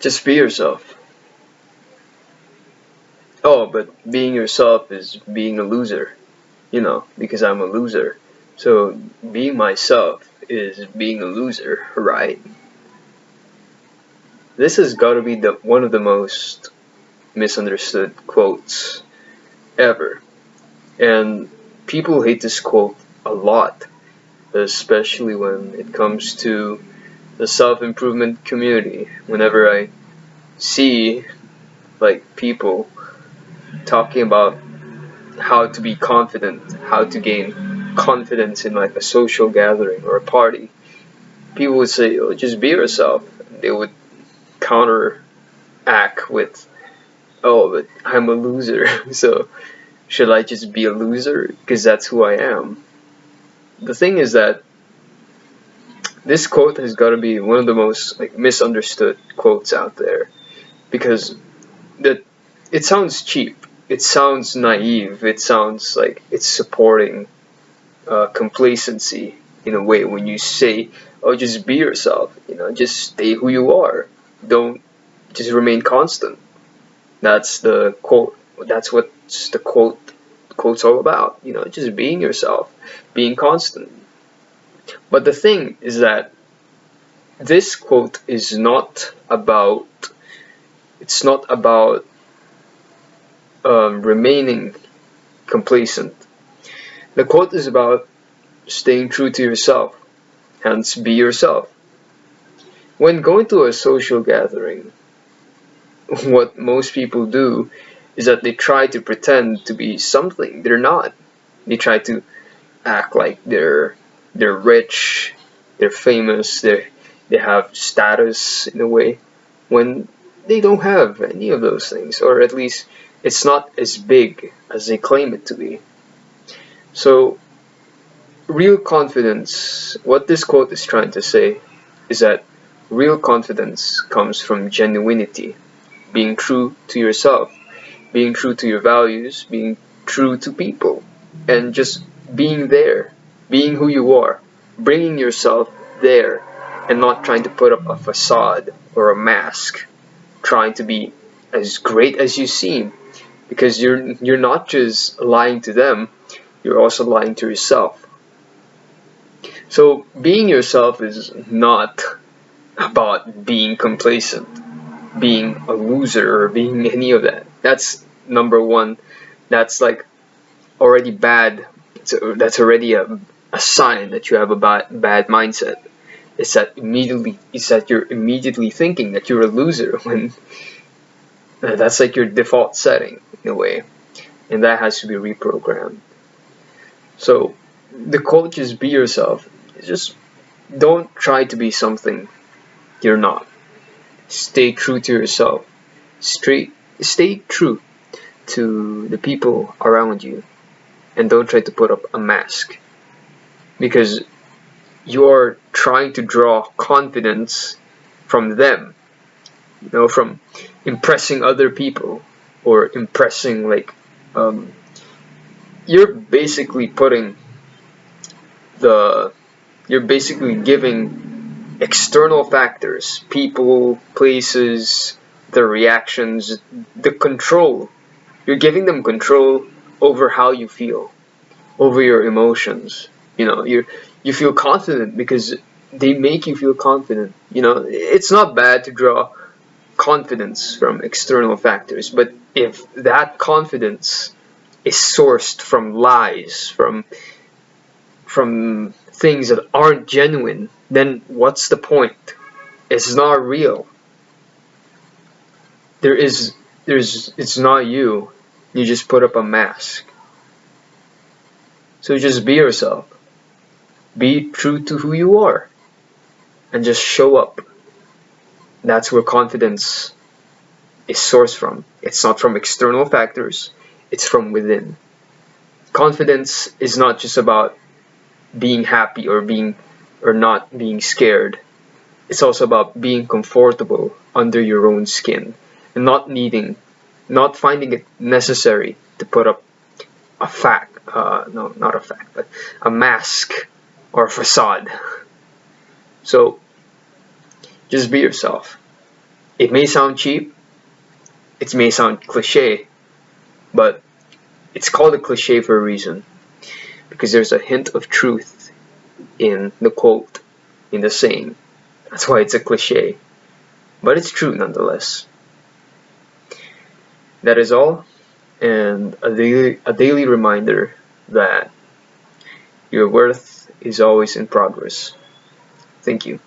Just be yourself. Oh, but being yourself is being a loser, because I'm a loser. So being myself is being a loser, right? This has got to be the one of the most misunderstood quotes ever. And people hate this quote a lot, especially when it comes to the self-improvement community. Whenever I see like people talking about how to be confident, how to gain confidence in like a social gathering or a party, people would say, "Oh, just be yourself." They would counteract with, "Oh, but I'm a loser, so should I just be a loser because that's who I am?" The thing is that this quote has got to be one of the most like misunderstood quotes out there because that it sounds cheap, it sounds naive, it sounds like it's supporting complacency in a way when you say, "Oh, just be yourself. Just stay who you are. Don't just remain constant." That's the quote. That's what the quote's all about. Just being yourself, being constant. But the thing is that this quote is not about. It's not about remaining complacent. The quote is about staying true to yourself. Hence, be yourself. When going to a social gathering, what most people do is that they try to pretend to be something they're not. They try to act like they're rich, they're famous, they have status in a way when they don't have any of those things, or at least it's not as big as they claim it to be. So, real confidence, what this quote is trying to say is that real confidence comes from genuinity, being true to yourself, being true to your values, being true to people, and just being there, being who you are, bringing yourself there, and not trying to put up a facade or a mask, trying to be as great as you seem, because you're not just lying to them, you're also lying to yourself. So being yourself is not about being complacent, being a loser, or being any of that. That's number one. That's like already bad. That's already a sign that you have a bad mindset. It's that you're immediately thinking that you're a loser when that's like your default setting in a way, and that has to be reprogrammed. So the quote, "Just be yourself," is just don't try to be something you're not. Stay true to yourself. Stay true to the people around you, and don't try to put up a mask because you're trying to draw confidence from them, from impressing other people or impressing like you're basically putting the you're basically giving external factors, people, places, the reactions, the control. You're giving them control over how you feel, over your emotions. You feel confident because they make you feel confident. It's not bad to draw confidence from external factors, but if that confidence is sourced from lies, from things that aren't genuine, then what's the point? It's not real. There is it's not you. You just put up a mask. So just be yourself. Be true to who you are and just show up. That's where confidence is sourced from. It's not from external factors, it's from within. Confidence is not just about being happy or not being scared. It's also about being comfortable under your own skin and not finding it necessary to put up a fact, no, not a fact, but a mask or a facade. So just be yourself. It may sound cheap, it may sound cliche, but it's called a cliche for a reason, because there's a hint of truth in the quote, in the saying. That's why it's a cliche, but it's true nonetheless. That is all, and a daily reminder that your worth is always in progress. Thank you.